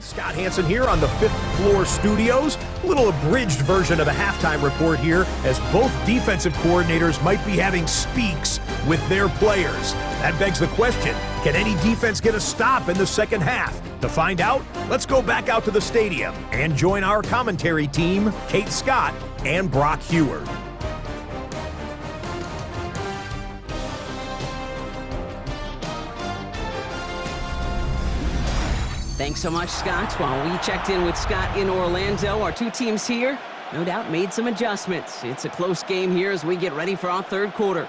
Scott Hansen here on the 5th floor studios. A little abridged version of the halftime report here, as both defensive coordinators might be having speaks with their players. That begs the question, can any defense get a stop in the second half? To find out, let's go back out to the stadium and join our commentary team, Kate Scott and Brock Heward. Thanks so much, Scott. While we checked in with Scott in Orlando, our two teams here, no doubt, made some adjustments. It's a close game here as we get ready for our third quarter.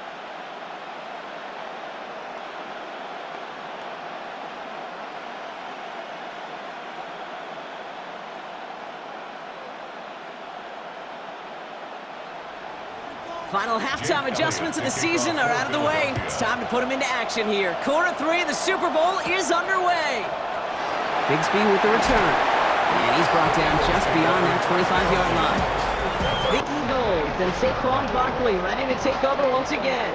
Final halftime adjustments of the season are out of the way. It's time to put them into action here. Quarter 3 of the Super Bowl is underway. Bigsby with the return. And he's brought down just beyond that 25-yard line. The Eagles and Saquon Barkley ready to take over once again.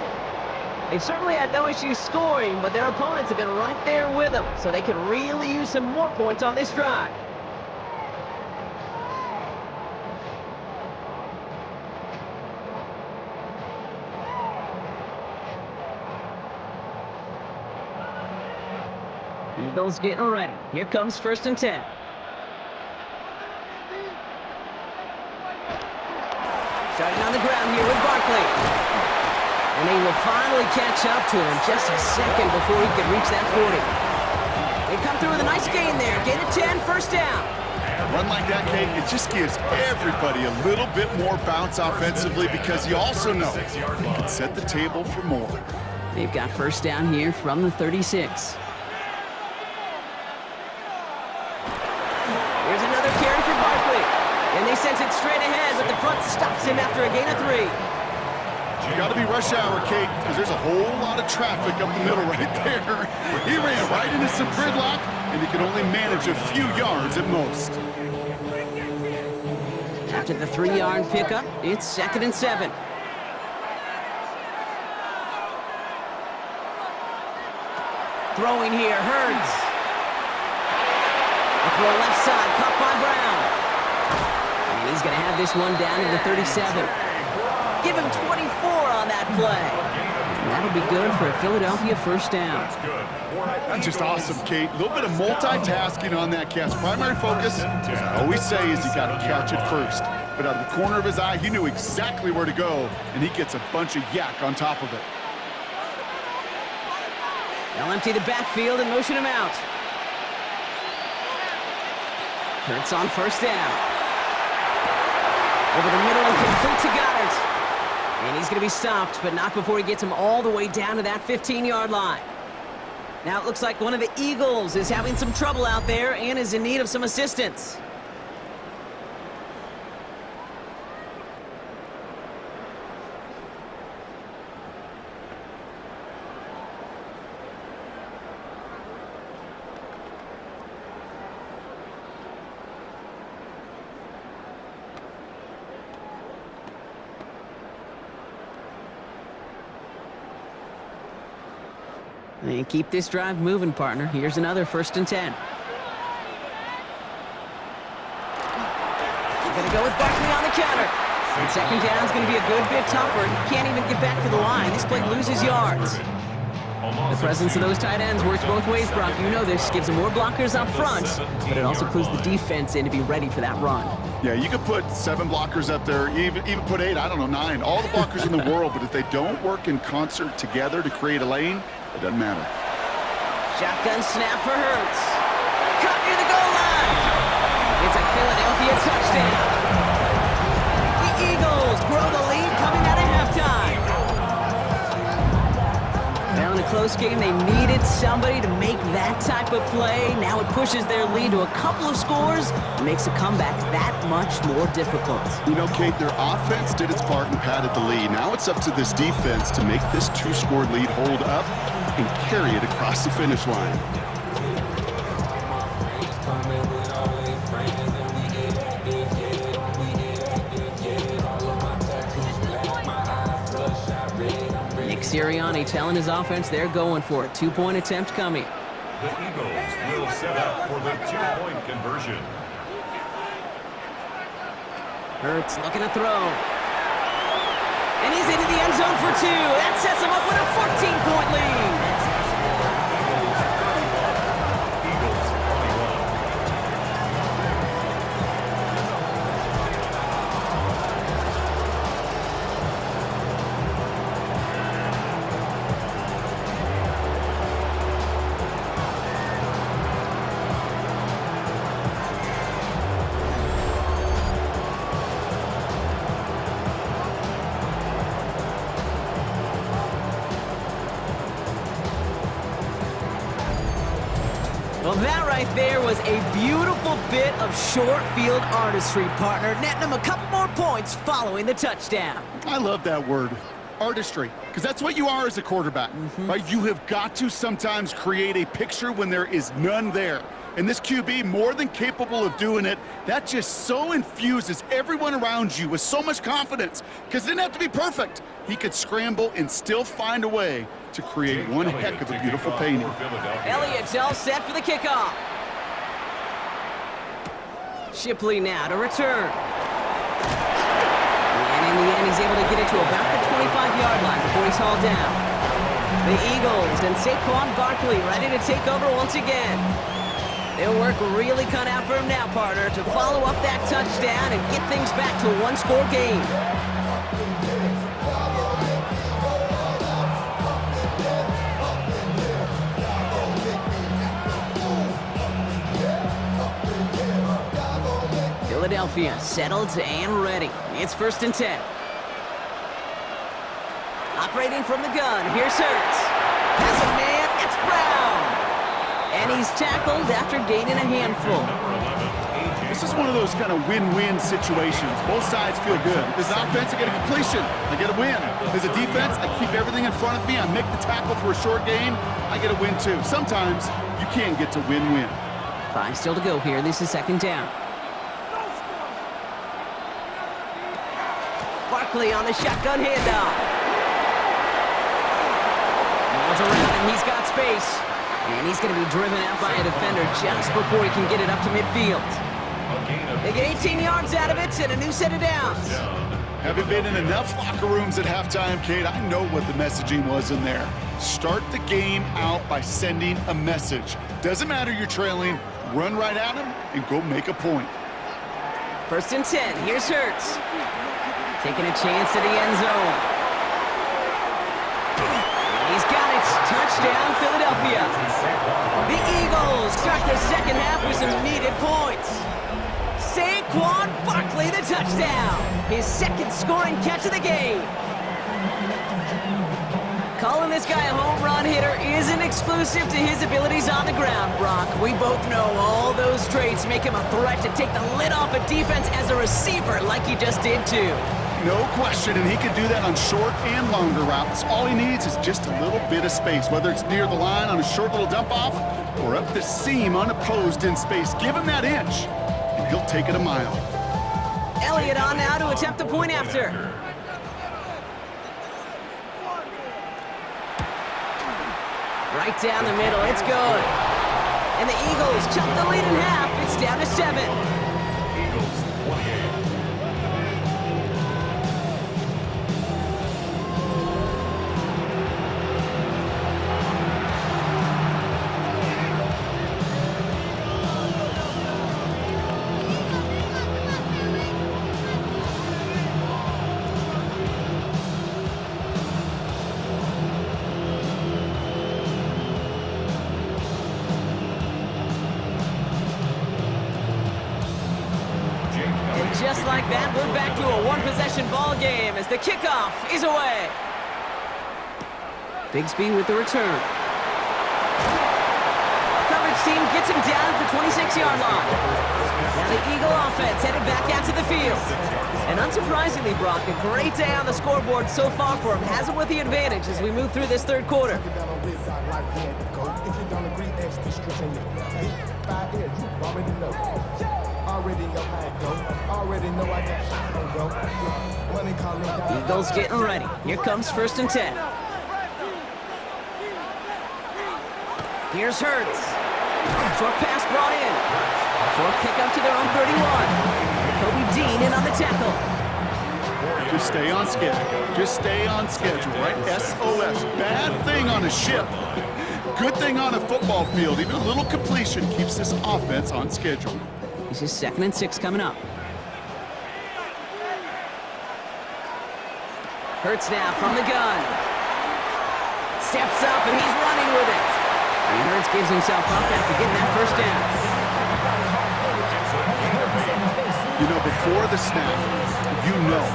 They've certainly had no issues scoring, but their opponents have been right there with them, so they can really use some more points on this drive. Eagles getting ready. Here comes 1st and 10. Starting on the ground here with Barkley. And they will finally catch up to him just a second before he can reach that 40. They come through with a nice gain there. Gain of 10, 1st down. A run like that, Kate, it just gives everybody a little bit more bounce offensively because you also know you can set the table for more. They've got 1st down here from the 36. Here's another carry for Barkley. And they send it straight ahead, but the front stops him after a gain of 3. You got to be rush hour, Kate, because there's a whole lot of traffic up the middle right there. He ran right into some gridlock, and he could only manage a few yards at most. After the 3-yard pickup, it's 2nd and 7. Throwing here, Hurts. A throw left side, caught by Brown. And he's going to have this one down to the 37. Give him 24 on that play. And that'll be good for a Philadelphia 1st down. That's just awesome, Kate. A little bit of multitasking on that catch. Primary focus, as I always say, is you got to catch it first. But out of the corner of his eye, he knew exactly where to go, and he gets a bunch of yak on top of it. They'll empty the backfield and motion him out. Hurts on 1st down. Over the middle and complete to Goddard. And he's going to be stopped, but not before he gets him all the way down to that 15-yard line. Now it looks like one of the Eagles is having some trouble out there and is in need of some assistance. And keep this drive moving, partner. Here's another 1st and 10. They're going to go with Barkley on the counter. And 2nd down is going to be a good bit tougher. He can't even get back to the line. This play loses yards. The presence of those tight ends works both ways, Brock. You know this. Gives them more blockers up front, but it also clues the defense in to be ready for that run. Yeah, you could put 7 blockers up there, even put 8, I don't know, 9. All the blockers in the world, but if they don't work in concert together to create a lane, it doesn't matter. Shotgun snap for Hurts. Caught near the goal line. It's a Philadelphia touchdown. The Eagles grow the lead coming out of halftime. Now in a close game, they needed somebody to make that type of play. Now it pushes their lead to a couple of scores and makes a comeback that much more difficult. You know, Kate, their offense did its part and padded the lead. Now it's up to this defense to make this 2-score lead hold up and carry it across the finish line. Sirianni telling his offense they're going for it. 2-point attempt coming. The Eagles will set up for the 2-point conversion. Hurts looking to throw. And he's into the end zone for 2. That sets him up with a 14-point lead. Eagles 21. Well, that right there was a beautiful bit of short field artistry, partner, netting him a couple more points following the touchdown. I love that word, artistry, because that's what you are as a quarterback, right? You have got to sometimes create a picture when there is none there. And this QB, more than capable of doing it, that just so infuses everyone around you with so much confidence, because it didn't have to be perfect. He could scramble and still find a way to create one heck of a beautiful painting. Elliott's all set for the kickoff. Shipley now to return. And in the end, he's able to get it to about the 25-yard line before he's hauled down. The Eagles and Saquon Barkley ready to take over once again. They'll work really cut out for him now, partner, to follow up that touchdown and get things back to a one-score game. Philadelphia settled and ready. It's 1st and 10. Operating from the gun, here's Hurts. Passing man, it's Brown. And he's tackled after gaining a handful. This is one of those kind of win-win situations. Both sides feel good. As an offense, I get a completion. I get a win. As a defense, I keep everything in front of me. I make the tackle for a short gain. I get a win, too. Sometimes you can't get to win-win. 5 still to go here. This is 2nd down. Barkley on the shotgun handoff. Rolls around and he's got space. And he's going to be driven out by a defender just before he can get it up to midfield. They get 18 yards out of it and a new set of downs. Haven't been in enough locker rooms at halftime, Kate. I know what the messaging was in there. Start the game out by sending a message. Doesn't matter you're trailing, run right at him and go make a point. 1st and 10, here's Hurts. Taking a chance to the end zone. And he's got it. Touchdown, Philadelphia. The Eagles start the second half with some needed points. Saquon Barkley, the touchdown. His 2nd scoring catch of the game. Calling this guy a home run hitter isn't exclusive to his abilities on the ground, Brock. We both know all those traits make him a threat to take the lid off a defense as a receiver like he just did too. No question, and he can do that on short and longer routes. All he needs is just a little bit of space, whether it's near the line on a short little dump-off or up the seam unopposed in space. Give him that inch, and he'll take it a mile. Elliott on now to attempt the point after. Right down the middle, it's good. And the Eagles chop the lead in half. It's down to 7. Eagles 28. Just like that, we're back to a one-possession ball game as the kickoff is away. Bigsby with the return. Coverage team gets him down at the 26-yard line. Now the Eagle offense headed back out to the field. And unsurprisingly, Brock, a great day on the scoreboard so far for him. Has it with the advantage as we move through this 3rd quarter. Eagles getting ready. Here comes 1st and 10. Here's Hurts. Short pass brought in. Short kick up to their own 31. Kobe Dean in on the tackle. Just stay on schedule. Just stay on schedule, right? SOS. Bad thing on a ship. Good thing on a football field. Even a little completion keeps this offense on schedule. This is 2nd and 6 coming up. Hurts now from the gun. Steps up and he's running with it. And Hurts gives himself up after getting that first down. You know, before the snap,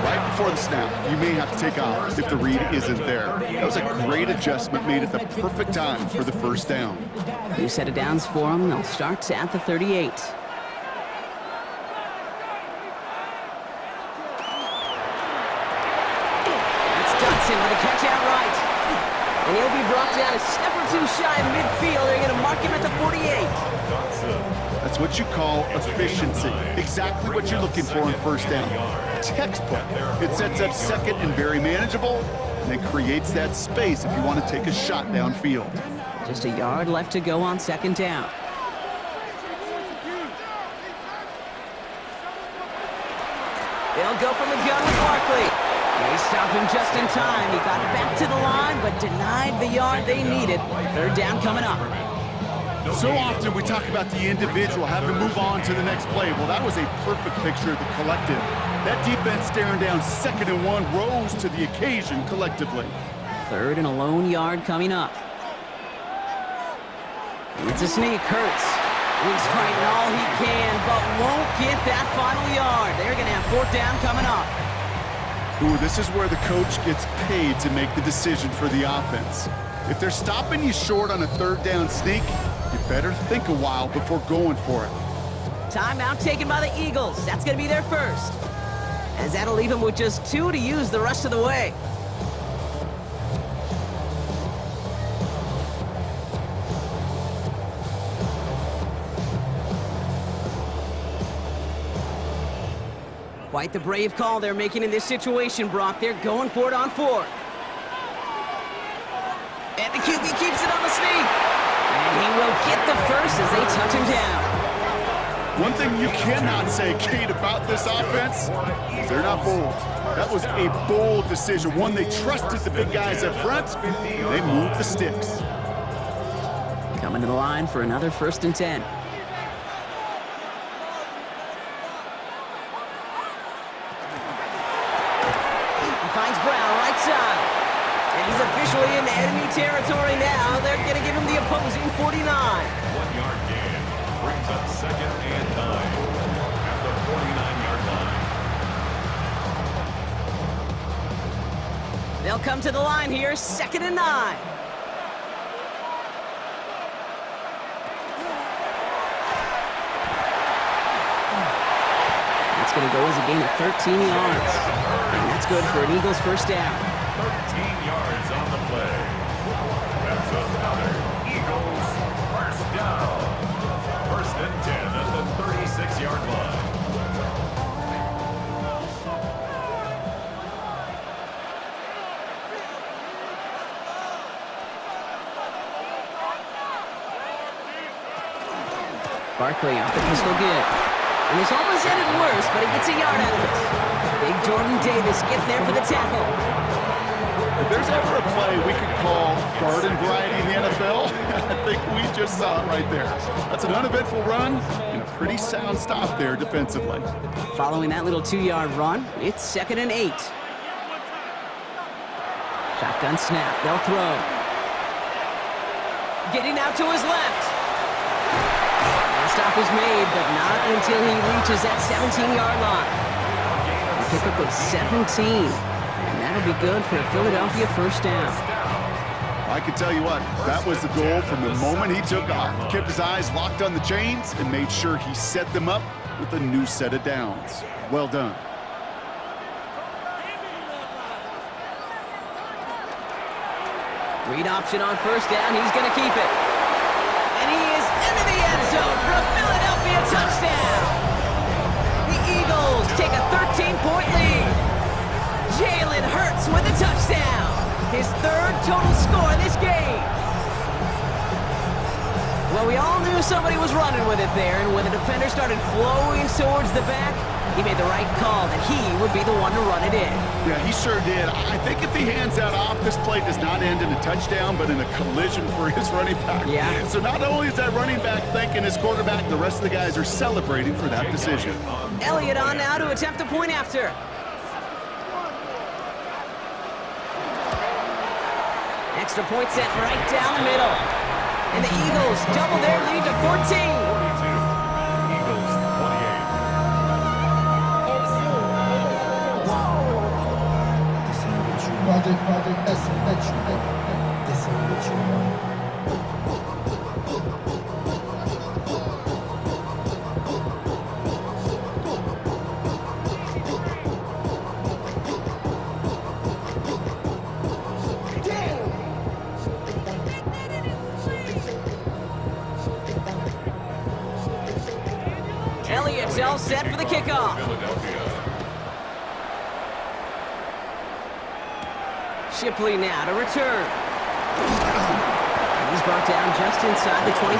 right before the snap, you may have to take off if the read isn't there. That was a great adjustment made at the perfect time for the first down. New set of downs for them. They'll start at the 38. That's Dotson with a catch out right. And he'll be brought down a step or two shy of midfield. They're going to mark him at the 48. That's what you call efficiency. Exactly what you're looking for in first down. Textbook. It sets up second and very manageable, and it creates that space if you want to take a shot downfield. Just a yard left to go on 2nd down. They'll go from the gun with Barkley. They stop him just in time. He got back to the line, but denied the yard they needed. 3rd down coming up. So often we talk about the individual having to move on to the next play. Well, that was a perfect picture of the collective. That defense staring down 2nd and 1 rose to the occasion collectively. 3rd and a lone yard coming up. It's a sneak. Hurts. He's fighting all he can, but won't get that final yard. They're going to have 4th down coming up. Ooh, this is where the coach gets paid to make the decision for the offense. If they're stopping you short on a 3rd down sneak, you better think a while before going for it. Timeout taken by the Eagles. That's going to be their first. As that'll leave them with just 2 to use the rest of the way. Quite the brave call they're making in this situation, Brock. They're going for it on 4th. And the QB keeps it on the sneak. And he will get the first as they touch him down. One thing you cannot say, Kate, about this offense is they're not bold. That was a bold decision. One, they trusted the big guys up front, and they moved the sticks. Coming to the line for another 1st and 10. Finds Brown right side. And he's officially in enemy territory now. They're going to give him the opposing 49. 1 yard gain brings up 2nd and 9 at the 49-yard line. They'll come to the line here, 2nd and 9. That's going to go as a gain of 13 yards. And that's good for an Eagles 1st down. 13 yards on the play. That's another Eagles 1st down. 1st and 10 at the 36-yard line. Barkley off the pistol good. And this almost ended worse, but he gets a yard out of it. Big Jordan Davis getting there for the tackle. If there's ever a play we could call garden variety in the NFL, I think we just saw it right there. That's an uneventful run and a pretty sound stop there defensively. Following that little 2-yard run, it's 2nd and 8. Shotgun snap, they'll throw. Getting out to his left. Stop is made, but not until he reaches that 17-yard line. A pickup of 17, and that'll be good for a Philadelphia 1st down. I can tell you what, that was the goal from the moment he took off. He kept his eyes locked on the chains and made sure he set them up with a new set of downs. Well done. Read option on 1st down, he's going to keep it. And he is into the end zone for a Philadelphia touchdown. The Eagles take a 13-point lead. Jalen Hurts with a touchdown. His 3rd total score in this game. Well, we all knew somebody was running with it there, and when the defender started flowing towards the back, he made the right call that he would be the one to run it in. Yeah, he sure did. I think if he hands that off, this play does not end in a touchdown, but in a collision for his running back. Yeah. So not only is that running back thanking his quarterback, the rest of the guys are celebrating for that decision. Elliott on now to attempt the point after. Extra point set right down the middle. And the Eagles double their lead to 14. Eagles 28. Elliott's all set for the kickoff. Philadelphia. Shipley now to return. And he's brought down just inside the 25.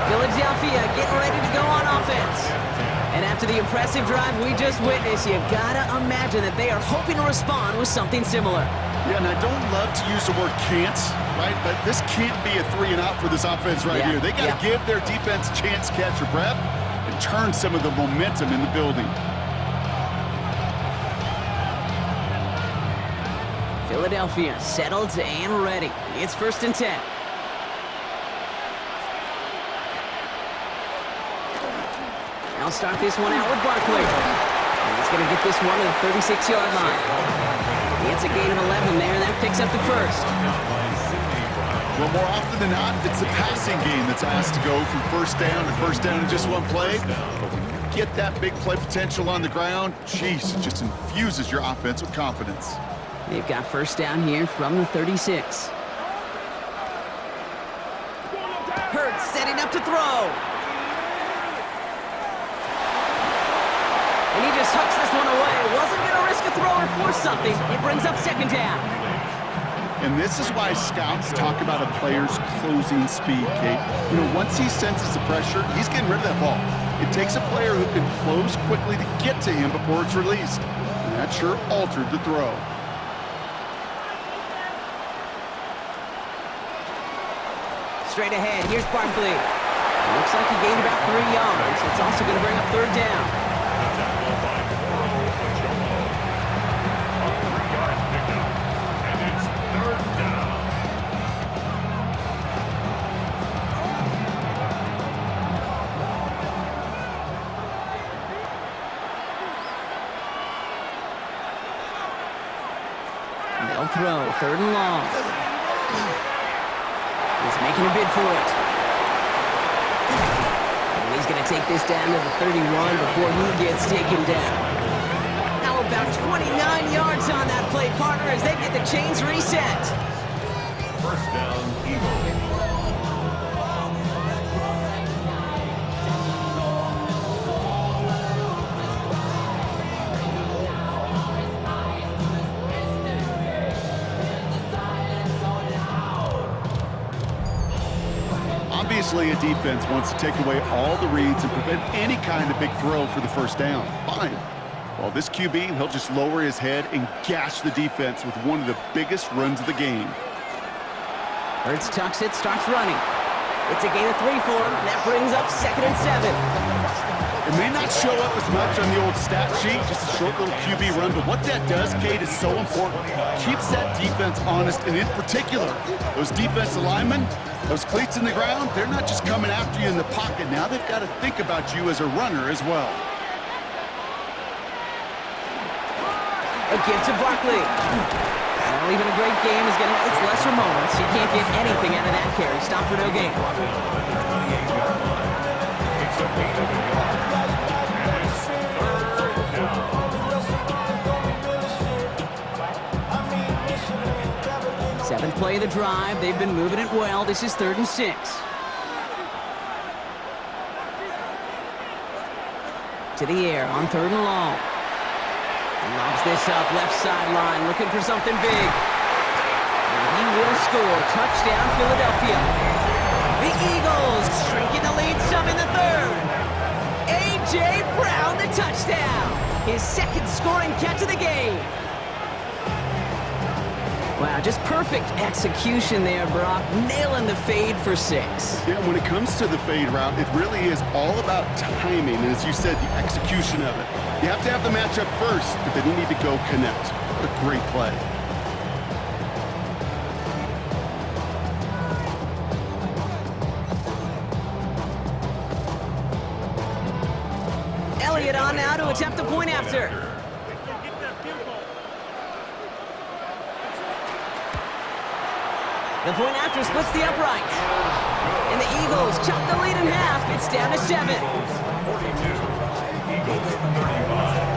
Philadelphia getting ready to go on offense. And after the impressive drive we just witnessed, you gotta imagine that they are hoping to respond with something similar. Yeah, and I don't love to use the word can't, right? But this can't be a 3-and-out for this offense right here. They got to give their defense a chance to catch their breath and turn some of the momentum in the building. Philadelphia settled and ready. It's 1st and 10. I'll start this one out with Barkley. And he's going to get this one to the 36-yard line. It's a gain of 11 there, and that picks up the first. Well, more often than not, it's the passing game that's asked to go from first down in just one play. But when you get that big play potential on the ground, geez, it just infuses your offense with confidence. They've got first down here from the 36. Hurts setting up to throw. And he just hooks this one away. Wasn't going to risk a throw or force something. It brings up 2nd down. And this is why scouts talk about a player's closing speed, Kate. You know, once he senses the pressure, he's getting rid of that ball. It takes a player who can close quickly to get to him before it's released. And that sure altered the throw. Straight ahead, here's Barkley. It looks like he gained about 3 yards. It's also going to bring up 3rd down. They'll throw, 3rd and long. He's making a bid for it. And he's going to take this down to the 31 before he gets taken down. How about 29 yards on that play, partner, as they get the chains reset. First down, Eagles. Obviously, a defense wants to take away all the reads and prevent any kind of big throw for the first down. Fine. Well, this QB, he'll just lower his head and gash the defense with one of the biggest runs of the game. Hurts tucks it, starts running. It's a gain of 3 for him. That brings up 2nd and 7. It may not show up as much on the old stat sheet, just a short little QB run, but what that does, Kate, is so important. Keeps that defense honest, and in particular, those defensive linemen, those cleats in the ground, they're not just coming after you in the pocket. Now they've got to think about you as a runner as well. A give to Barkley. Well, even a great game is going to have its lesser moments. You can't get anything out of that carry. Stop for no gain. It's a gain of 1 yard. And it's 3rd down. 7th play of the drive. They've been moving it well. This is 3rd and 6. To the air on 3rd and long. Lobs this up left sideline, looking for something big. And he will score. Touchdown, Philadelphia. The Eagles shrinking the lead some in the third. A.J. Brown, the touchdown. His second scoring catch of the game. Wow, just perfect execution there, Brock. Nailing the fade for 6. Yeah, when it comes to the fade route, it really is all about timing. And as you said, the execution of it. You have to have the matchup first, but then you need to go connect. What a great play. Elliott on now to attempt the point after. The point after splits the upright. And the Eagles chop the lead in half. It's down to 7. 42. Eagles 35.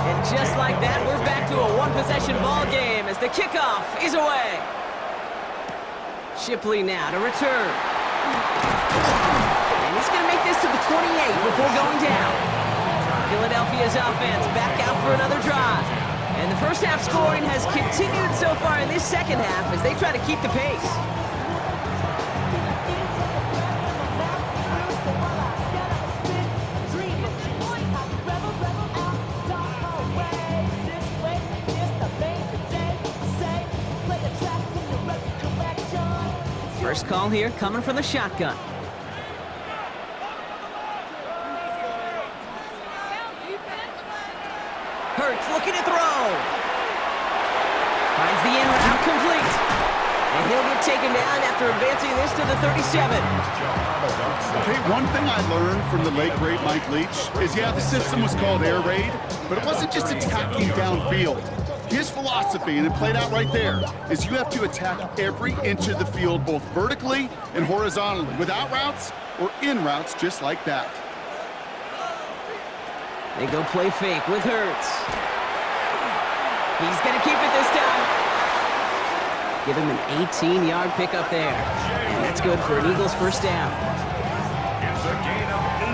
And just like that, we're back to a one-possession ball game as the kickoff is away. Shipley now to return. And he's going to make this to the 28 before going down. Philadelphia's offense back out for another drive. And the first half scoring has continued so far in this second half as they try to keep the pace. First call here coming from the shotgun. Hurts looking to throw. Finds the in route complete. And he'll get taken down after advancing this to the 37. Okay, one thing I learned from the late, great Mike Leach is, yeah, the system was called air raid, but it wasn't just attacking downfield. His philosophy, and it played out right there, is you have to attack every inch of the field, both vertically and horizontally, without routes or in routes just like that. They go play fake with Hurts. He's going to keep it this time. Give him an 18-yard pickup there. And that's good for an Eagles first down. It's a gain of 18.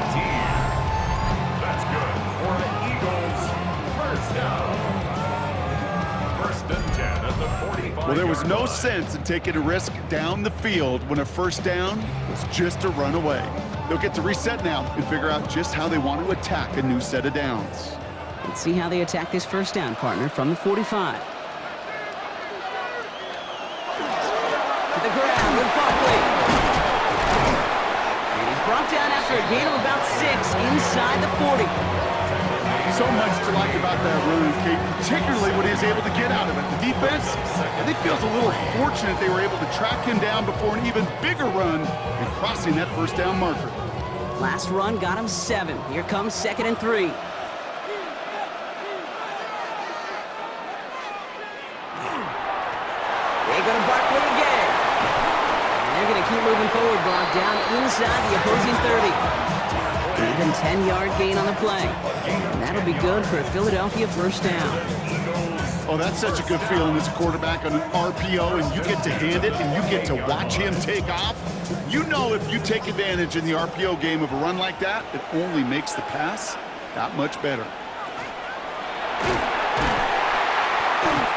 That's good for the Eagles first down. First and 10 at the 45. Well, there was no sense in taking a risk down the field when a first down was just a run away. They'll get to reset now and figure out just how they want to attack a new set of downs. Let's see how they attack this first down, partner, from the 45. To the ground with Barkley. And he's brought down after a gain of about 6 inside the 40. So much to like about that run, Kate, particularly what he was able to get out of it. The defense, I think, feels a little fortunate they were able to track him down before an even bigger run and crossing that first down marker. Last run got him 7. Here comes 2nd and 3. They go to Barkley again. And they're going to keep moving forward, Brock, down inside the opposing 30. Even 10-yard gain on the play. And that'll be good for a Philadelphia first down. Oh, that's such a good feeling as a quarterback on an RPO, and you get to hand it and you get to watch him take off. You know, if you take advantage in the RPO game of a run like that, it only makes the pass that much better.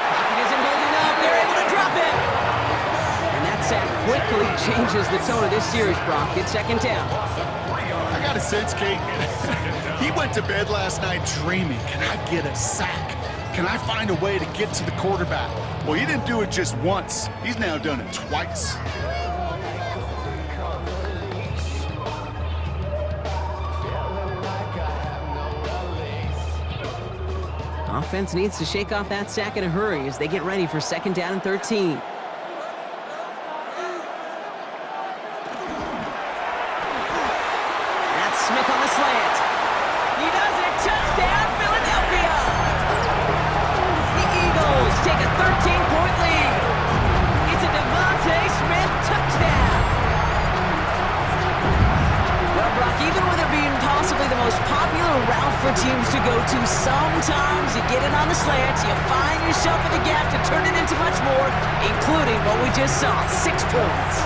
Pocket isn't holding up. They're able to drop it. And that sack quickly changes the tone of this series, Brock. It's 2nd down. I got a sense, Kate. He went to bed last night dreaming, can I get a sack? Can I find a way to get to the quarterback? Well, he didn't do it just once. He's now done it twice. Offense needs to shake off that sack in a hurry as they get ready for 2nd down and 13. Smith on the slant. He does it. Touchdown, Philadelphia. The Eagles take a 13-point lead. It's a Devontae Smith touchdown. Well, Brock, even with it being possibly the most teams to go to. Sometimes you get it on the slants, you find yourself in the gap to turn it into much more, including what we just saw, 6 points.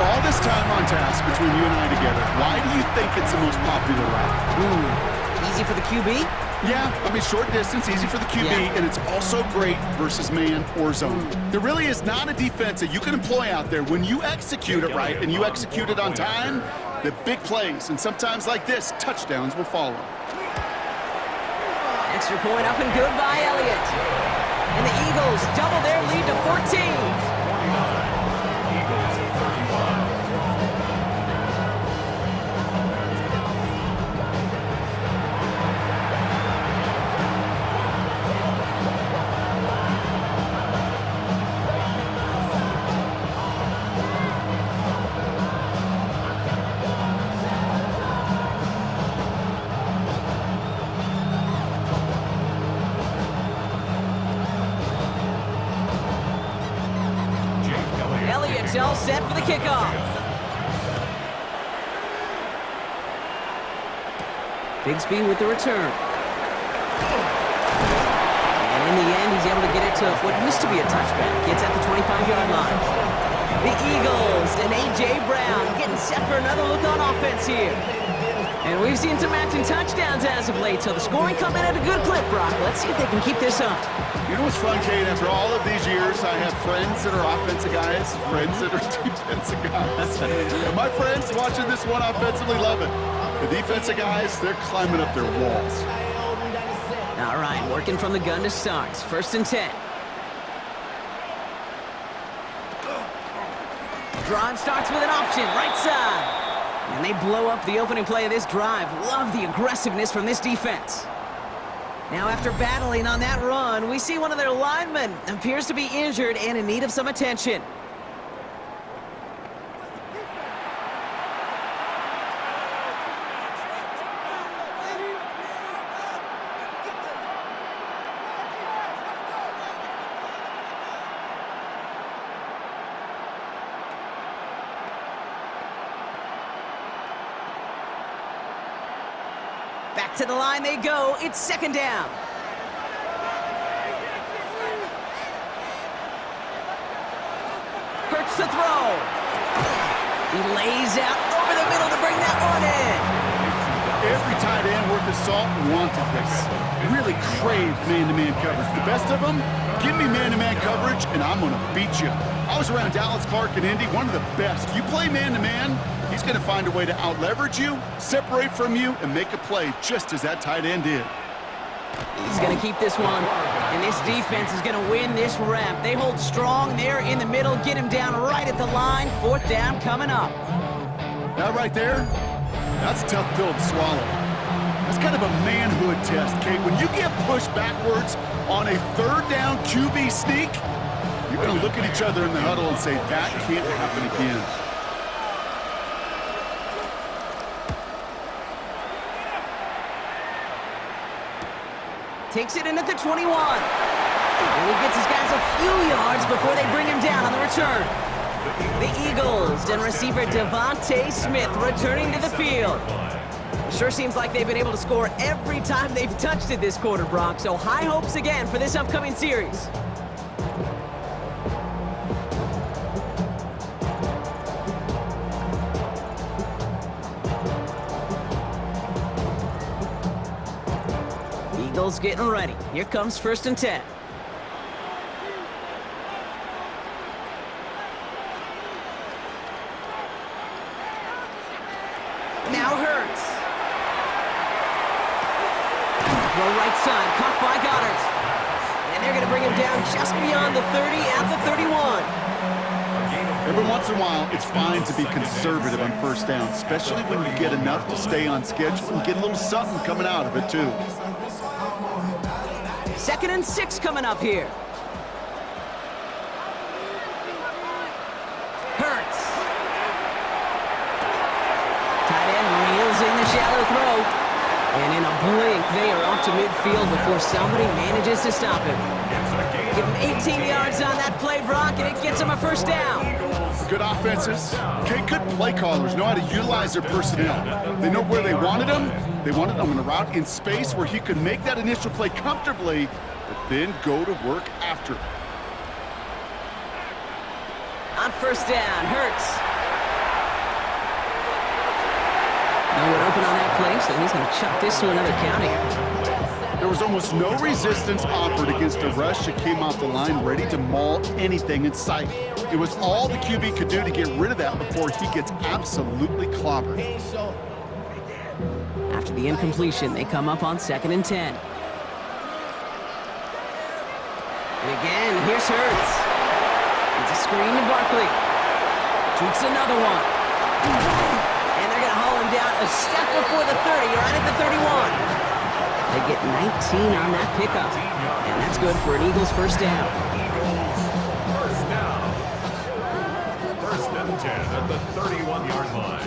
All this time on task between you and I together, why do you think it's the most popular route? Easy for the QB? Yeah, I mean, short distance, easy for the QB, and it's also great versus man or zone. There really is not a defense that you can employ out there. When you execute it right and you execute it on time, the big plays, and sometimes like this, touchdowns will follow. Extra point up and good by Elliott. And the Eagles double their lead to 14. Elliott's all set for the kickoff. Bigsby with the return. And in the end, he's able to get it to what used to be a touchback. Gets at the 25-yard line. The Eagles and A.J. Brown getting set for another look on offense here. And we've seen some matching touchdowns as of late, so the scoring coming at a good clip, Brock. Let's see if they can keep this up. You know what's fun, Kate? After all of these years, I have friends that are offensive guys, friends that are defensive guys. And my friends watching this one offensively love it. The defensive guys, they're climbing up their walls. All right, working from the gun to start. 1st and 10. Drive starts with an option, right side. And they blow up the opening play of this drive. Love the aggressiveness from this defense. Now, after battling on that run, we see one of their linemen appears to be injured and in need of some attention. Back to the line they go. It's 2nd down. Hurts to throw. He lays out over the middle to bring that one in. Every tight end worth his salt wanted this. Really craved man-to-man coverage. The best of them, give me man-to-man coverage, and I'm going to beat you. I was around Dallas Clark and Indy, one of the best. You play man-to-man, he's going to find a way to out-leverage you, separate from you, and make a play just as that tight end did. He's going to keep this one, and this defense is going to win this rep. They hold strong there in the middle, get him down right at the line. 4th down coming up. That right there, that's a tough pill to swallow. That's kind of a manhood test, Kate. When you get pushed backwards on a 3rd down QB sneak, you're going to look at each other in the huddle and say, that can't happen again. Takes it in at the 21. And he gets his guys a few yards before they bring him down on the return. The Eagles and receiver Devontae Smith returning to the field. Sure seems like they've been able to score every time they've touched it this quarter, Brock. So high hopes again for this upcoming series. Eagles getting ready. Here comes 1st and 10. Now Hurts. Throw right side, caught by Goddard. And they're going to bring him down just beyond the 30 at the 31. Every once in a while, it's fine to be conservative on 1st down, especially when you get enough to stay on schedule and get a little something coming out of it, too. 2nd and 6 coming up here. Hurts. Tight end reels in the shallow throw. And in a blink, they are off to midfield before somebody manages to stop him. Give him 18 yards on that play, Brock, and it gets him a 1st down. Good offenses. Okay, good play callers know how to utilize their personnel. They know where they wanted him. They wanted him on a route in space where he could make that initial play comfortably, but then go to work after. On first down, Hurts. No one open on that play, so he's going to chuck this to another county. There was almost no resistance offered against a rush that came off the line ready to maul anything in sight. It was all the QB could do to get rid of that before he gets absolutely clobbered. After the incompletion, they come up on 2nd and 10. And again, here's Hurts. It's a screen to Barkley. Shoots another one. And they're going to haul him down a step before the 30, right at the 31. They get 19 on that pickup. And that's good for an Eagles first down. First down. First and 10 at the 31-yard line.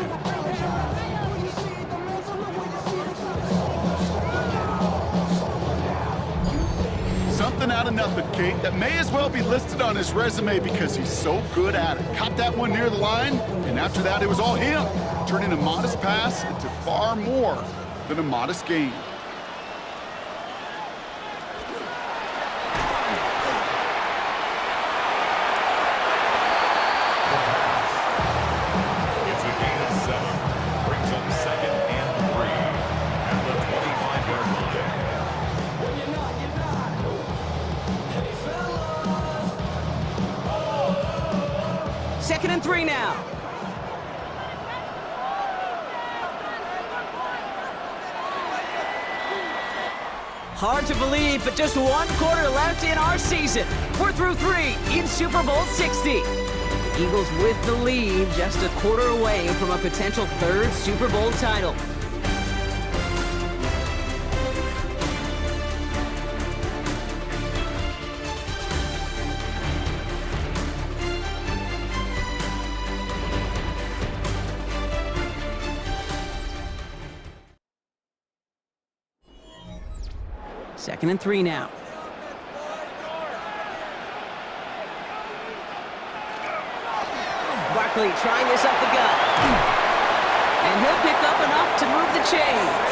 Something out of nothing, Kate, that may as well be listed on his resume because he's so good at it. Caught that one near the line, and after that, it was all him, turning a modest pass into far more than a modest gain. It's a gain of 7. Brings up 2nd and 3 at the 25-yard line. 2nd and 3 now. Hard to believe, but just one quarter left in our season. We're through 3 in Super Bowl 60. The Eagles with the lead, just a quarter away from a potential 3rd Super Bowl title. Second and 3 now. Barkley trying this up the gut. And he'll pick up enough to move the chains.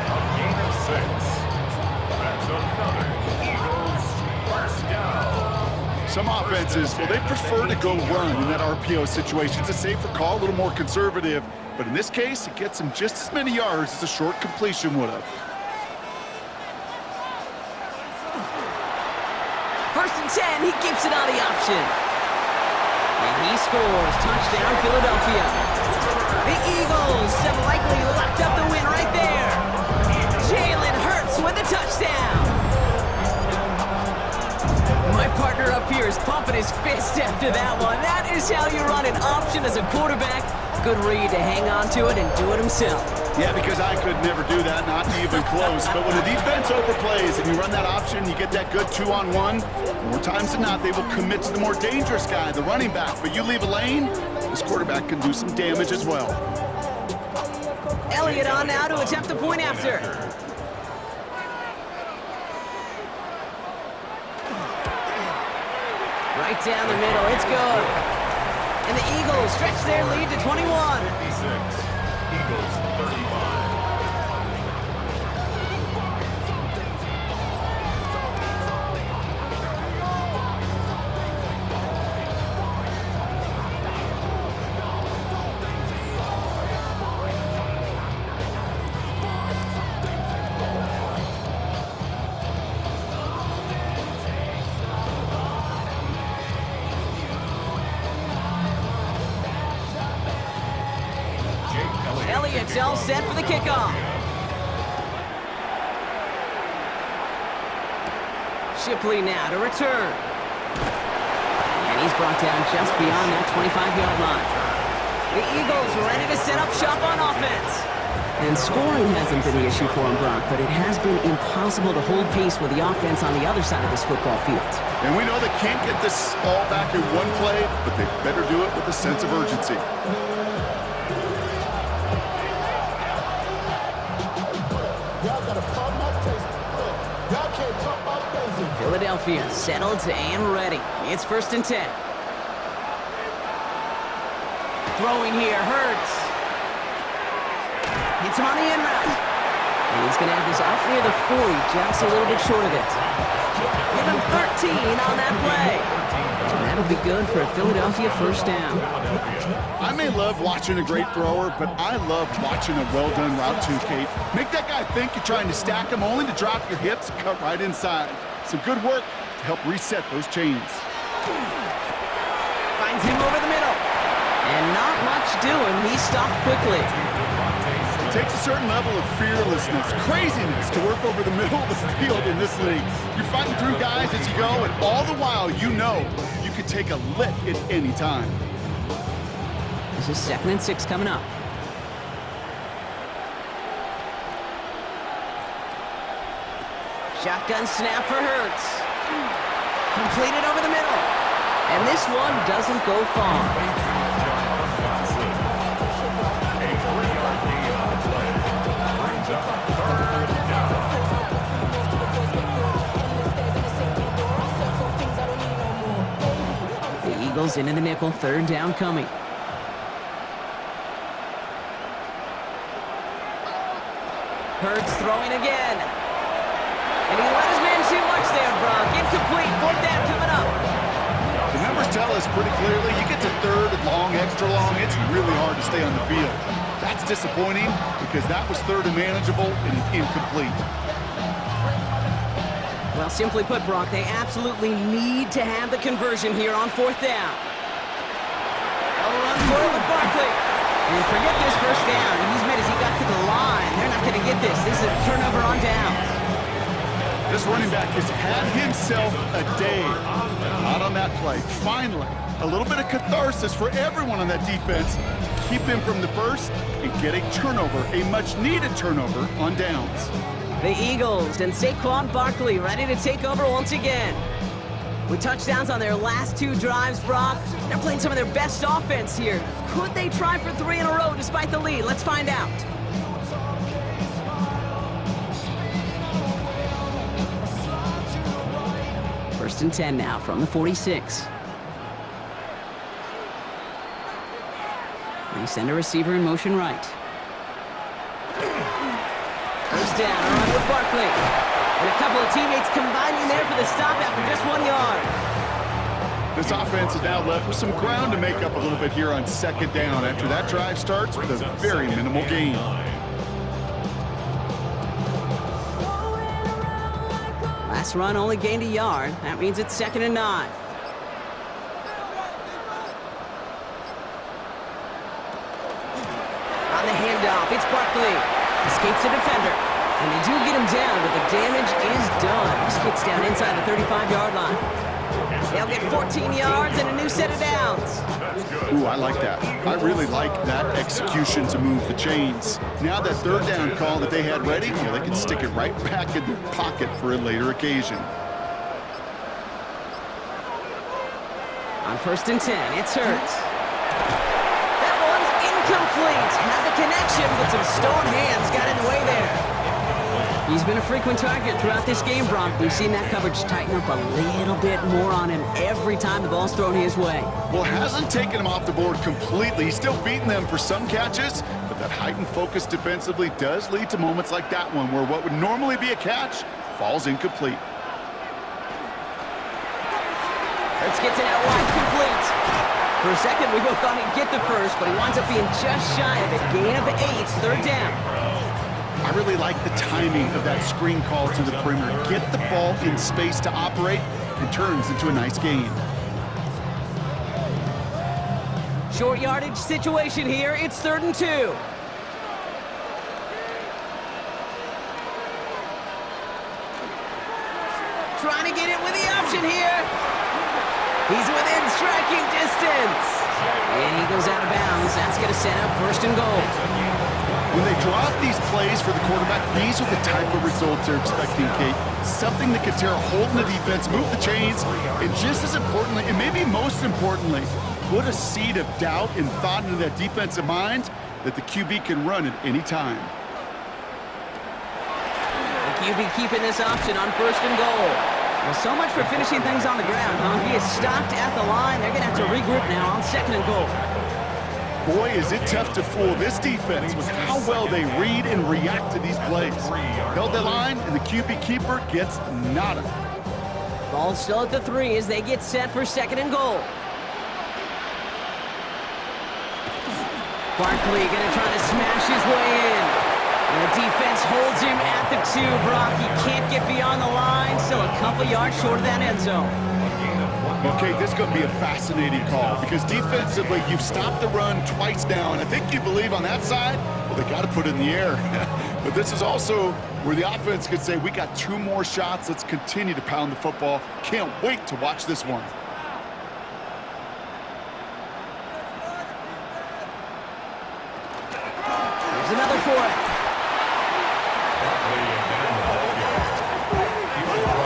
A gain of 6. That's another Eagles first down. Some offenses, well, they prefer to go run in that RPO situation. It's a safer call, a little more conservative. But in this case, it gets him just as many yards as a short completion would have. First and 10, he keeps it on the option. And he scores. Touchdown, Philadelphia. The Eagles have likely locked up the win right there. Jalen Hurts with the touchdown. My partner up here is pumping his fist after that one. That is how you run an option as a quarterback. Good read to hang on to it and do it himself. Yeah, because I could never do that, not even close. But when the defense overplays and you run that option, you get that good 2-on-1, more times than not, they will commit to the more dangerous guy, the running back. But you leave a lane, this quarterback can do some damage as well. Elliott on now to attempt the point after. Right down the middle, it's good. And the Eagles stretch their lead to 21. 56. Eagles 35. Elliott's all set for the kickoff. Shipley now to return. And he's brought down just beyond that 25-yard line. The Eagles ready to set up shop on offense. And scoring hasn't been the issue for him, Brock, but it has been impossible to hold pace with the offense on the other side of this football field. And we know they can't get this all back in one play, but they better do it with a sense of urgency. Philadelphia, settled and ready. It's 1st and 10. Throwing here, Hurts. Hits him on the in route. And he's going to have this out near the 40, just a little bit short of it. Give him 13 on that play. And that'll be good for a Philadelphia 1st down. I may love watching a great thrower, but I love watching a well-done route too, Kate. Make that guy think you're trying to stack him, only to drop your hips, cut right inside. Some good work to help reset those chains. Finds him over the middle. And not much doing. He stopped quickly. It takes a certain level of fearlessness, craziness to work over the middle of the field in this league. You're fighting through guys as you go, and all the while you know you could take a lick at any time. This is 2nd and 6 coming up. Shotgun snap for Hurts. Completed over the middle. And this one doesn't go far. The Eagles into the nickel, 3rd down coming. Hurts throwing again. And he let his man too much there, Brock. Incomplete, 4th down coming up. The numbers tell us pretty clearly, you get to 3rd and long, extra long, it's really hard to stay on the field. That's disappointing because that was 3rd and manageable and incomplete. Well, simply put, Brock, they absolutely need to have the conversion here on 4th down. They'll run for it with Barkley. And forget this 1st down. He's made as he got to the line. They're not going to get this. This is a turnover on downs. This running back has had himself a day. Not on that play. Finally, a little bit of catharsis for everyone on that defense to keep him from the 1st and get a turnover, a much-needed turnover on downs. The Eagles and Saquon Barkley ready to take over once again. With touchdowns on their last 2 drives, Brock, they're playing some of their best offense here. Could they try for 3 in a row despite the lead? Let's find out. First and 10 now from the 46. They send a receiver in motion right. First down, a run with Barkley. And a couple of teammates combining there for the stop after just 1 yard. This offense is now left with some ground to make up a little bit here on 2nd down after that drive starts with a very minimal gain. Last run only gained a yard. That means it's 2nd and 9. On the handoff, it's Barkley. Escapes the defender. And they do get him down, but the damage is done. This gets down inside the 35-yard line. They'll get 14 yards and a new set of downs. Ooh, I like that. I really like that execution to move the chains. Now that 3rd down call that they had ready, well, they can stick it right back in their pocket for a later occasion. On 1st and 10, it's Hurts. That one's incomplete. Had the connection, but some stone hands got in the way there. He's been a frequent target throughout this game, Brock. We've seen that coverage tighten up a little bit more on him every time the ball's thrown his way. Well, hasn't taken him off the board completely. He's still beating them for some catches, but that heightened focus defensively does lead to moments like that one where what would normally be a catch falls incomplete. Hurts gets it out wide, complete. For a second, we both thought he'd get the 1st, but he winds up being just shy of it. Gain of 8, 3rd down. I really like the timing of that screen call to the perimeter. Get the ball in space to operate and turns into a nice gain. Short yardage situation here. It's 3rd and 2. Trying to get it with the option here. He's within striking distance. And he goes out of bounds. That's going to set up 1st and goal. When they draw up these plays for the quarterback, these are the type of results they're expecting, Kate. Something that can tear a hole in the defense, move the chains, and just as importantly, and maybe most importantly, put a seed of doubt and thought into that defensive mind that the QB can run at any time. The QB keeping this option on 1st and goal. Well, so much for finishing things on the ground, huh? He is stopped at the line. They're going to have to regroup now on 2nd and goal. Boy, is it tough to fool this defense with how well they read and react to these plays. Held the line, and the QB keeper gets nada. Ball still at the 3 as they get set for 2nd and goal. Barkley going to try to smash his way in. And the defense holds him at the 2, Brock. He can't get beyond the line. Still a couple yards short of that end zone. Okay, this is going to be a fascinating call because defensively, you've stopped the run twice now, and I think you believe on that side, well, they got to put it in the air. But this is also where the offense could say, we got 2 more shots. Let's continue to pound the football. Can't wait to watch this one. Here's another for it.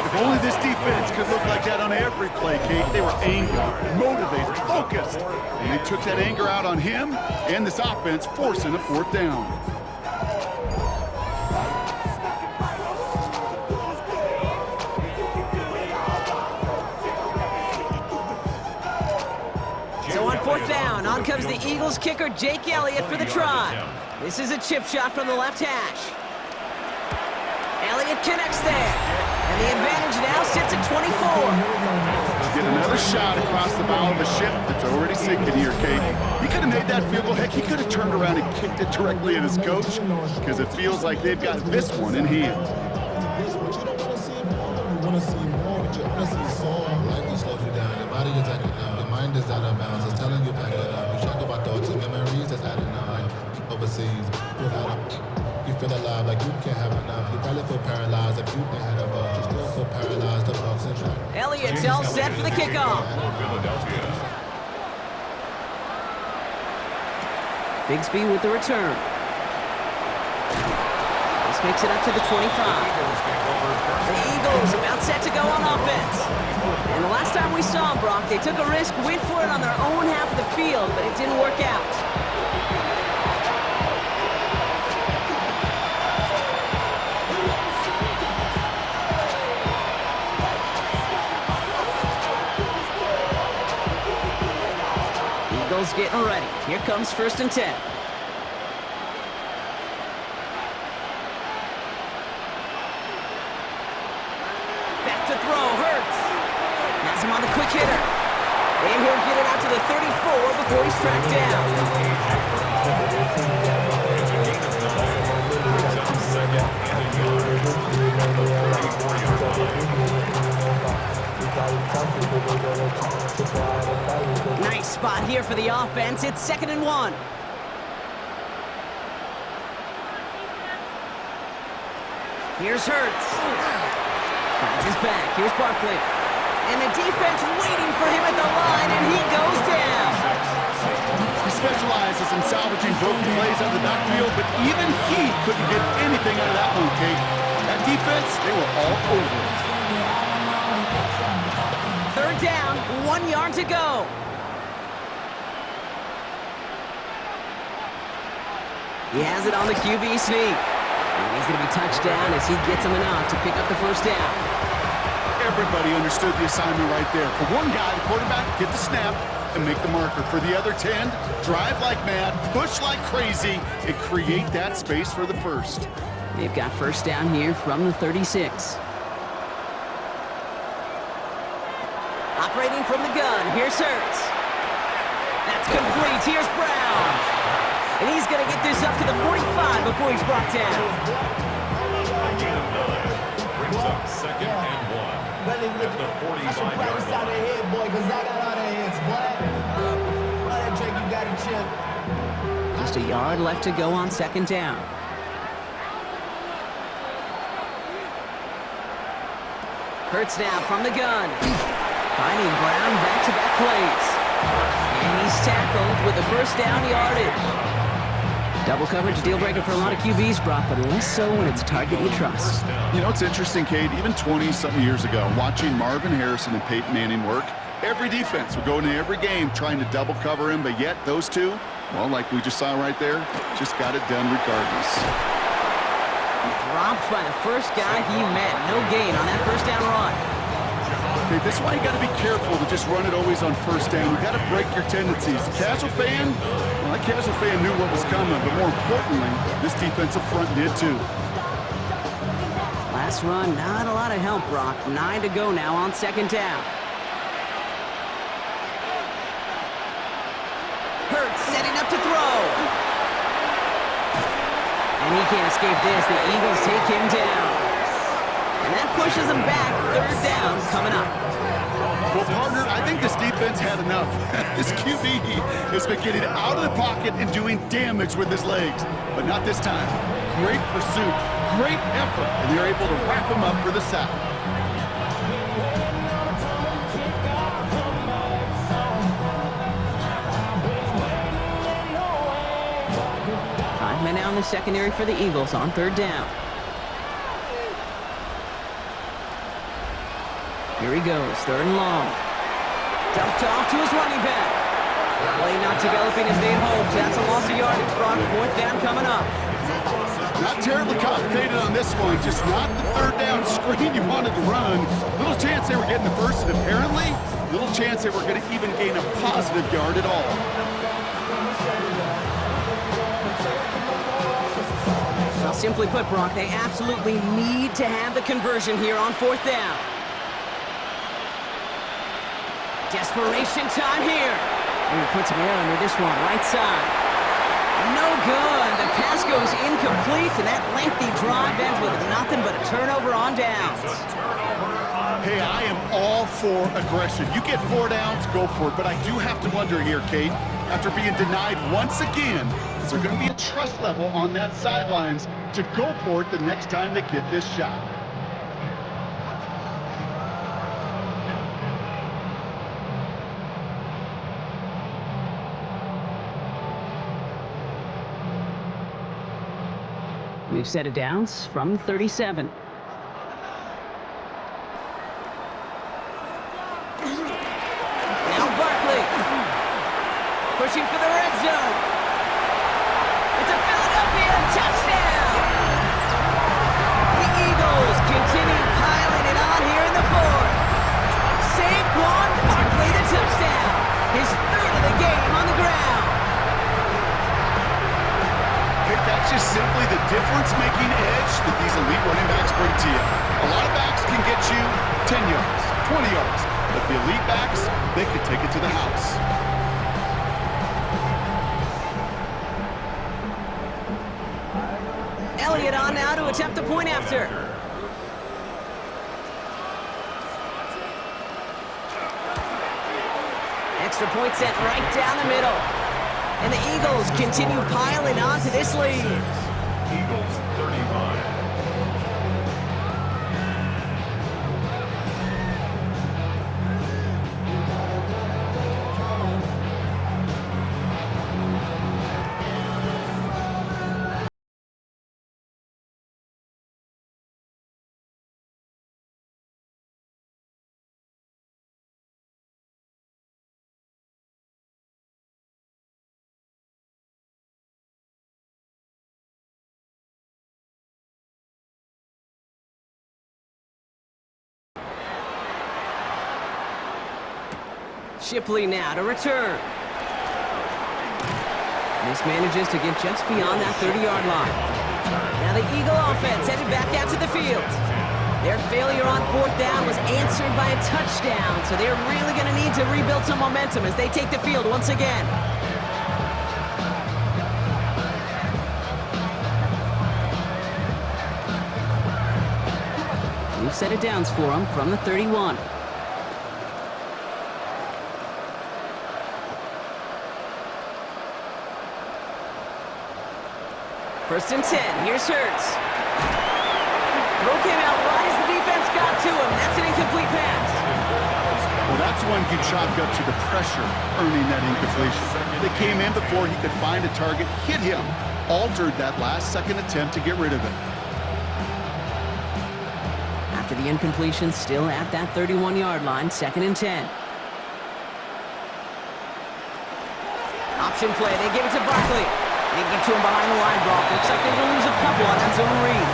If only this defense could look like that on every play, Kate. They were angry, motivated, focused. And they took that anger out on him and this offense, forcing a 4th down. So on 4th down, on comes the Eagles kicker, Jake Elliott, for the try. This is a chip shot from the left hash. Elliott connects there. And the advantage now sits at 24. Get another shot across the bow of a ship that's already sinking here, Kate. He could have made that field goal. Heck, he could have turned around and kicked it directly at his coach because it feels like they've got this one in hand. Body is acting up, your mind is out of bounds, it's telling you back it up. You talk about thoughts and memories that's adding up. Overseas, without a, you feel alive like you can't have enough. You probably feel paralyzed like you ain't had a buzz. You still feel paralyzed, the bugs and track. Elliott's all set for the kickoff. Bigsby with the return. This makes it up to the 25. The Eagles about set to go on offense. And the last time we saw them, Brock, they took a risk, went for it on their own half of the field, but it didn't work out. Eagles getting ready. Here comes 1st and 10. On the quick hitter. And he'll get it out to the 34 before he's tracked down. Nice spot here for the offense. It's 2nd and 1. Here's Hurts. Finds his back. Here's Barkley. And the defense waiting for him at the line, and he goes down. He specializes in salvaging broken plays out of the backfield, but even he couldn't get anything out of that one, Kate. That defense, they were all over it. 3rd down, 1 yard to go. He has it on the QB sneak. And he's going to be touched down as he gets him enough to pick up the 1st down. Everybody understood the assignment right there. For one guy, the quarterback, get the snap and make the marker. For the other 10, drive like mad, push like crazy, and create that space for the 1st. They've got 1st down here from the 36. Operating from the gun, here's Hurts. That's complete, here's Brown. And he's going to get this up to the 45 before he's brought down. Brings up 2nd and 1. At the 45-yard line. Just a yard left to go on 2nd down. Hurts now from the gun. Finding Brown back-to-back plays. And he's tackled with the 1st down yardage. Double coverage deal breaker for a lot of QBs, Brock, but less so when it's a target you trust. You know, it's interesting, Cade, even 20-something years ago, watching Marvin Harrison and Peyton Manning work, every defense would go into every game trying to double cover him, but yet those two, well, like we just saw right there, just got it done regardless. Dropped by the first guy he met. No gain on that 1st down run. Okay, this is why you got to be careful to just run it always on first down. You got to break your tendencies. Casual fan, well, that casual fan knew what was coming, but more importantly, this defensive front did too. Last run, not a lot of help, Brock. 9 to go now on second down. Hurts setting up to throw. And he can't escape this. The Eagles take him down. And that pushes him back. Third down coming up. Well, partner, I think this defense had enough. This QB has been getting out of the pocket and doing damage with his legs. But not this time. Great pursuit, great effort, and they're able to wrap him up for the sack. 5 men out in the secondary for the Eagles on third down. Here he goes, third and long. Dumped off to his running back. Play not developing as they'd hoped. That's a loss of yardage. Brock, fourth down coming up. Not terribly complicated on this one, just not the third down screen you wanted to run. Little chance they were getting the first, and apparently, little chance they were going to even gain a positive yard at all. Well, simply put, Brock, they absolutely need to have the conversion here on fourth down. Desperation time here. And he puts Mayer under this one, right side. No good. The pass goes incomplete, and that lengthy drive ends with nothing but a turnover on downs. Hey, I am all for aggression. You get 4 downs, go for it. But I do have to wonder here, Kate, after being denied once again, is there going to be a trust level on that sidelines to go for it the next time they get this shot? We've set it downs from 37. Now Barkley. Pushing for the red zone. It's a Philadelphia touchdown. The Eagles continue piling it on here in the fourth. Saquon Barkley, the touchdown. His third of the game on the ground. That's just simply the difference-making edge that these elite running backs bring to you. A lot of backs can get you 10 yards, 20 yards, but the elite backs, they can take it to the house. Elliott on now to attempt a point after. Extra point set right down the middle. And the Eagles continue piling on to this lead. Eagles 35. Shipley now to return. This manages to get just beyond that 30-yard line. Now the Eagle offense headed back out to the field. Their failure on fourth down was answered by a touchdown, so they're really going to need to rebuild some momentum as they take the field once again. New set of downs for them from the 31. First and 10, here's Hurts. Throw came out right as the defense got to him. That's an incomplete pass. Well, that's one you chalk up to the pressure earning that incompletion. They came in before he could find a target, hit him, altered that last-second attempt to get rid of it. After the incompletion, still at that 31-yard line, second and 10. Option play, they give it to Barkley. They get to him behind the line, Brock. Looks like they're going to lose a couple on that zone read.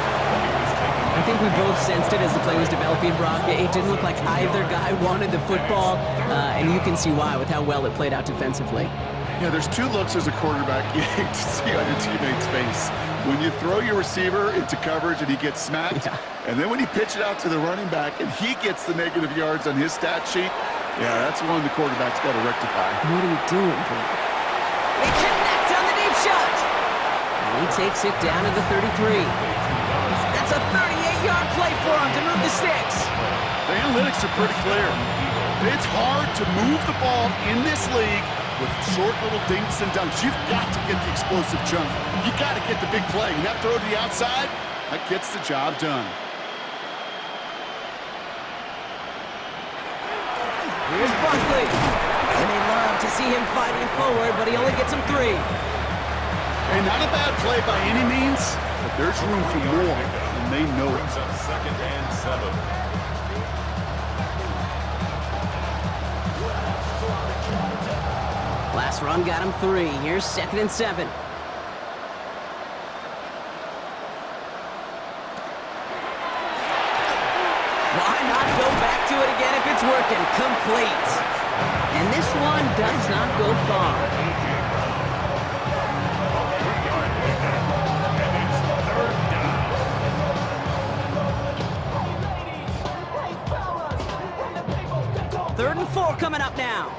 I think we both sensed it as the play was developing, Brock. It didn't look like either guy wanted the football, and you can see why with how well it played out defensively. Yeah, there's two looks as a quarterback you hate to see on your teammate's face. When you throw your receiver into coverage and he gets smacked, and then when you pitch it out to the running back and he gets the negative yards on his stat sheet, yeah, that's one the quarterback's got to rectify. What are you doing, bro? They connect on the deep shot. And he takes it down to the 33. That's a 38-yard play for him to move the sticks. The analytics are pretty clear. It's hard to move the ball in this league with short little dinks and dunks. You've got to get the explosive jump. You got to get the big play. And that throw to the outside, that gets the job done. Here's Barkley. And they love to see him fighting forward, but he only gets him 3. And not a bad play by any means, but there's room for more, and they know it. Second and 7. Last run got him 3. Here's 2nd and 7. Why not go back to it again if it's working? Complete. And this one does not go far. Third and 4 coming up now.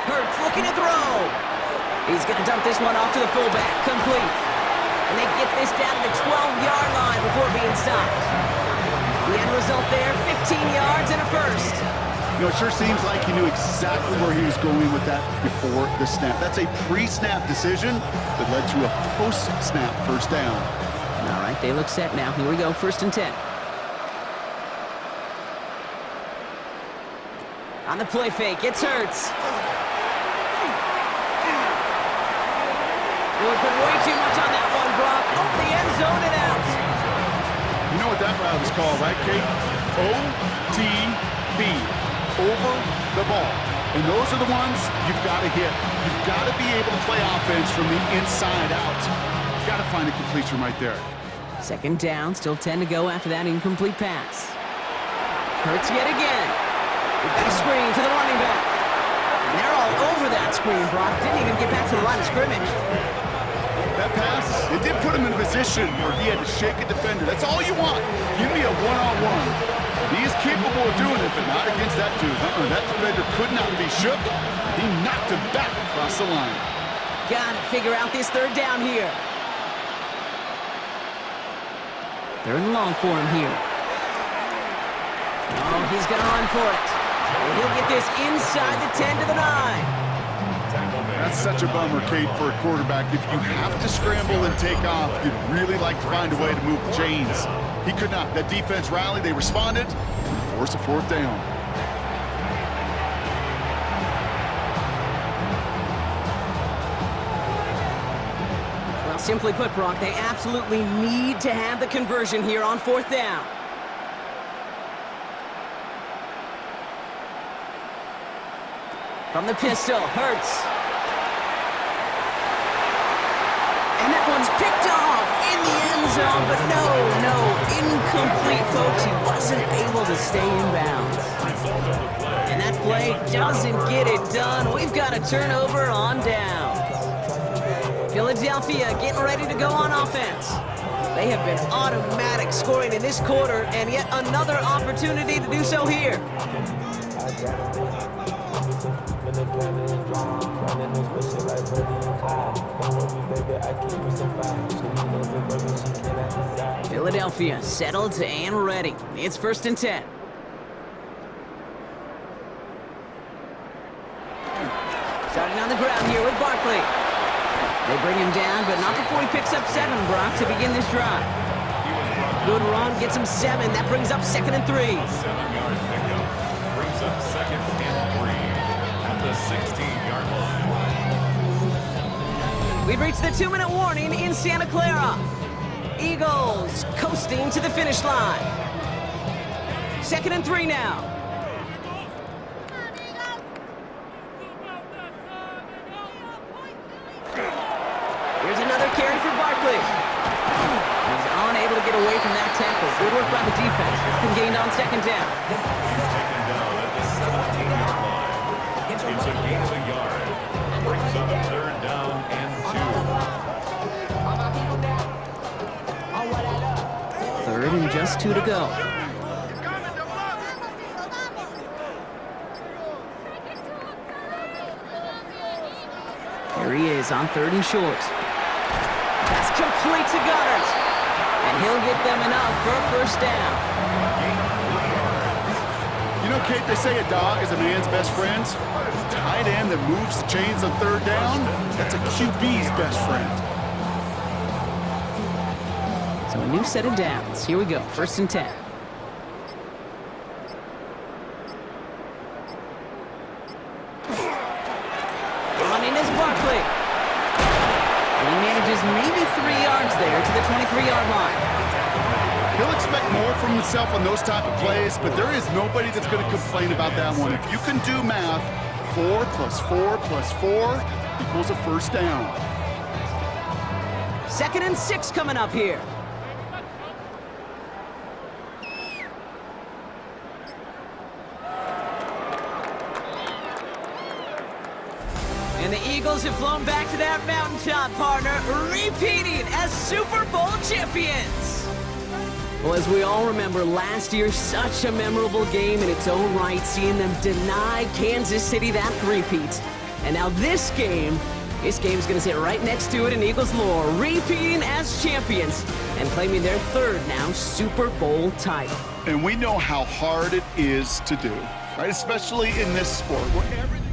Hurts looking to throw. He's going to dump this one off to the fullback. Complete. And they get this down to the 12-yard line before being stopped. The end result there, 15 yards and a first. You know, it sure seems like he knew exactly where he was going with that before the snap. That's a pre-snap decision that led to a post-snap first down. All right, they look set now. Here we go, 1st and 10. On the play fake, it's Hurts. We'll put way too much on that one, Brock. Over the end zone and out. You know what that route is called, right, Kate? OTB. Over the ball. And those are the ones you've got to hit. You've got to be able to play offense from the inside out. You've got to find a completion right there. 2nd down, still 10 to go after that incomplete pass. Hurts yet again. We've got a screen to the running back. And they're all over that screen, Brock. Didn't even get back to the line of scrimmage. That pass, it did put him in a position where he had to shake a defender. That's all you want. Give me a one-on-one. He is capable of doing it, but not against that dude. That defender could not be shook. He knocked him back across the line. Got to figure out this 3rd down here. 3rd and long for him here. Oh, he's going to run for it. And he'll get this inside the 10 to the 9. That's such a bummer, Kate, for a quarterback. If you have to scramble and take off, you'd really like to find a way to move the chains. He could not. That defense rallied, they responded, and forced a 4th down. Well, simply put, Brock, they absolutely need to have the conversion here on 4th down. From the pistol, Hurts. And that one's picked off in the end zone, but no, incomplete, folks. He wasn't able to stay in bounds. And that play doesn't get it done. We've got a turnover on downs. Philadelphia getting ready to go on offense. They have been automatic scoring in this quarter, and yet another opportunity to do so here. Philadelphia settled and ready. It's 1st and 10. Starting on the ground here with Barkley. They bring him down, but not before he picks up 7, Brock, to begin this drive. Good run, gets him 7. That brings up 2nd and 3. 7-yard pickup brings up 2nd and 3 at the 16-yard line. We've reached the 2-minute warning in Santa Clara. Eagles coasting to the finish line. 2nd and 3 now. Good work by the defense. Nothing gained on second down. He's taken down at the 17-yard line. It's a gain of a yard. Brings up a third down and 2. Third and just 2 to go. Here he is on 3rd and short. That's complete to Goddard. And he'll get them enough for a first down. You know, Kate, they say a dog is a man's best friend. The tight end that moves the chains on 3rd down, that's a QB's best friend. So a new set of downs. Here we go, 1st and 10. Running is Barkley. And he manages maybe 3 yards there to the 23-yard line. He'll expect more from himself on those type of plays, but there is nobody that's going to complain about that one. If you can do math, 4 + 4 + 4 equals a first down. 2nd and 6 coming up here. And the Eagles have flown back to that mountaintop, partner, repeating as Super Bowl champions. Well, as we all remember, last year, such a memorable game in its own right, seeing them deny Kansas City that three-peat. And now this game's going to sit right next to it in Eagles lore, repeating as champions and claiming their 3rd now Super Bowl title. And we know how hard it is to do, right? Especially in this sport where everything